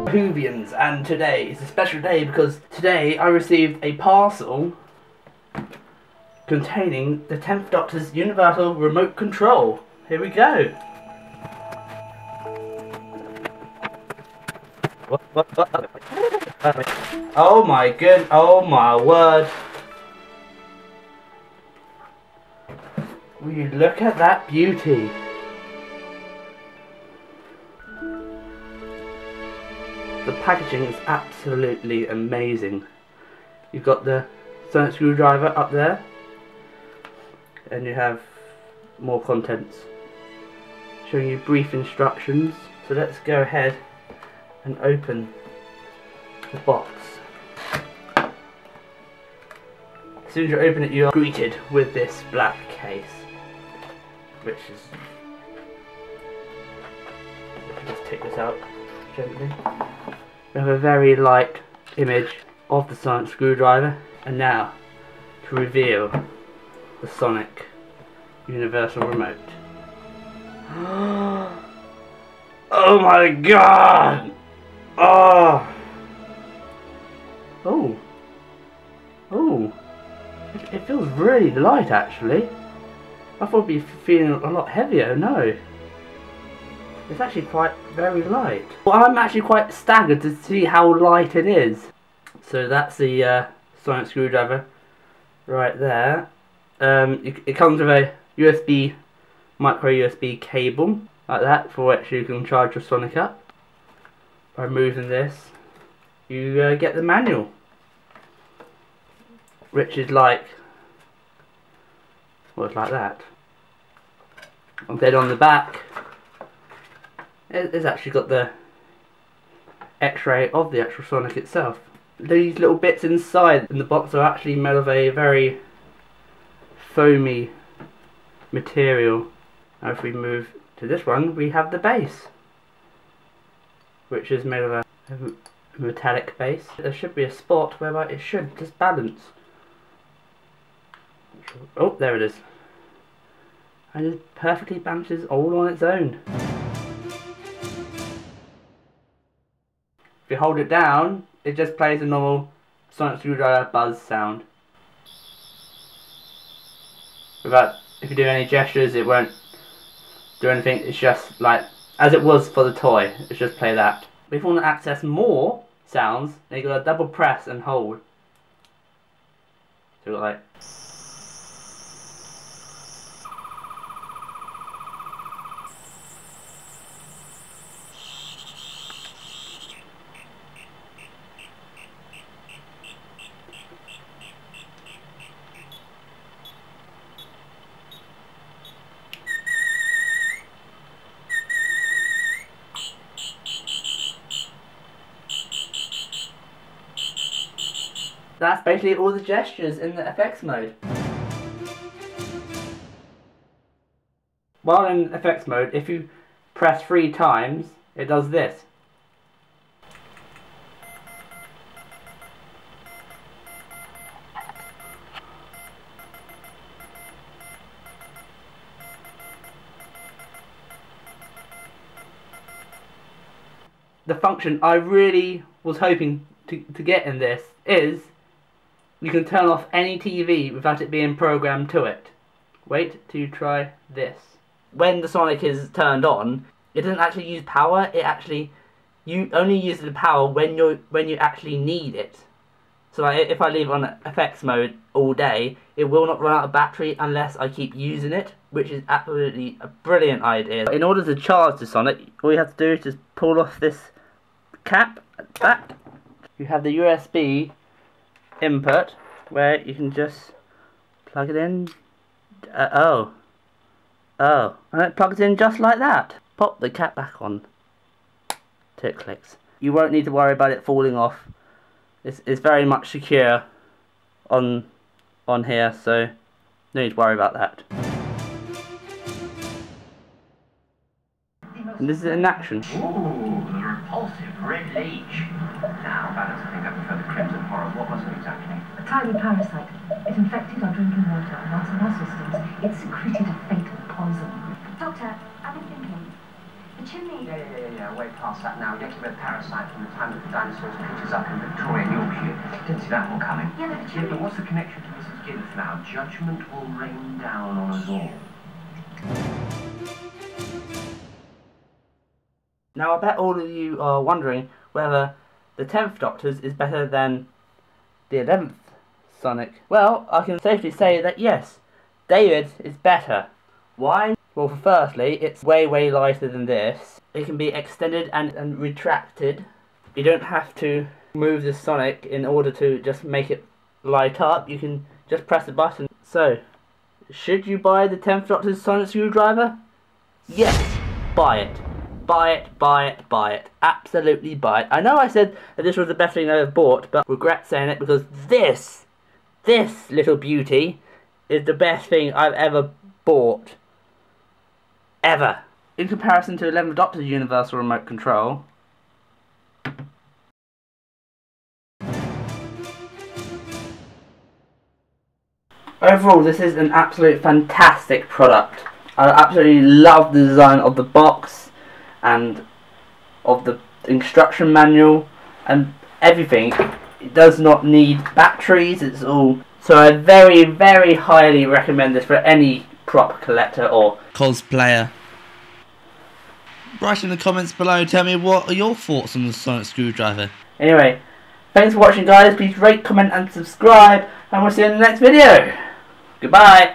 Whovians, and today is a special day because today I received a parcel containing the 10th Doctor's Universal Remote Control. Here we go. Oh my good, oh my word. Will you look at that beauty? The packaging is absolutely amazing. You've got the sonic screwdriver up there, and you have more contents showing you brief instructions. So let's go ahead and open the box. As soon as you open it, you are greeted with this black case, which is... Let me just take this out gently. We have a very light image of the sonic screwdriver, and now to reveal the Sonic Universal Remote. Oh my god! Oh! Oh! Oh! It feels really light actually. I thought it'd be feeling a lot heavier. No. It's actually quite very light. Well, I'm actually quite staggered to see how light it is. So that's the sonic screwdriver right there. It comes with a USB, micro USB cable like that, for which you can charge your Sonic up. By removing this, you get the manual, which is like, well, it's like that. And then on the back, it's actually got the X-ray of the actual Sonic itself. These little bits inside in the box are actually made of a very foamy material. Now if we move to this one, we have the base, which is made of a metallic base. There should be a spot whereby it should just balance. Oh, there it is. And it perfectly balances all on its own. If you hold it down, it just plays a normal sonic screwdriver buzz sound. Without, if you do any gestures, it won't do anything. It's just like, as it was for the toy, it's just play that. But if you want to access more sounds, then you've got to double press and hold. So you've got like... That's basically all the gestures in the effects mode. While in effects mode, if you press 3 times, it does this. The function I really was hoping to get in this is you can turn off any TV without it being programmed to it. Wait till you try this. When the Sonic is turned on, it doesn't actually use power. You only use the power when you actually need it. So like, if I leave it on effects mode all day, it will not run out of battery unless I keep using it, which is absolutely a brilliant idea. In order to charge the Sonic, all you have to do is just pull off this cap at the back. You have the USB input where you can just plug it in. Oh, and it plugs in just like that. Pop the cap back on till it clicks. You won't need to worry about it falling off. It's very much secure on here, so no need to worry about that. And this is in action. Ooh, the repulsive red leech. Now, Balance, I think I prefer the crimson horror. What was it exactly? A tiny parasite. It infected our drinking water and once in our systems, it secreted a fatal Yeah, way past that now. We get to be a parasite from the time that the dinosaurs pitches up in Victoria and Yorkshire. Didn't see that one coming. Yeah, but what's the connection to Mrs. Gibbs now? Judgment will rain down on us all. Now I bet all of you are wondering whether the 10th Doctor's is better than the 11th Sonic. Well, I can safely say that yes, David's is better. Why? Well, firstly, it's way lighter than this. It can be extended and retracted. You don't have to move the Sonic in order to just make it light up. You can just press a button. So, should you buy the 10th Doctor's Sonic Screwdriver? Yes, buy it. Buy it, buy it, buy it. Absolutely buy it. I know I said that this was the best thing I ever bought, but regret saying it because this little beauty is the best thing I've ever bought. Ever. In comparison to 11th Doctor's Universal Remote Control, overall this is an absolute fantastic product. I absolutely love the design of the box and of the instruction manual and everything. It does not need batteries, it's all. So I very highly recommend this for any prop collector or cosplayer. Write in the comments below, tell me what are your thoughts on the Sonic Screwdriver. Anyway, thanks for watching guys, please rate, comment and subscribe and we'll see you in the next video. Goodbye.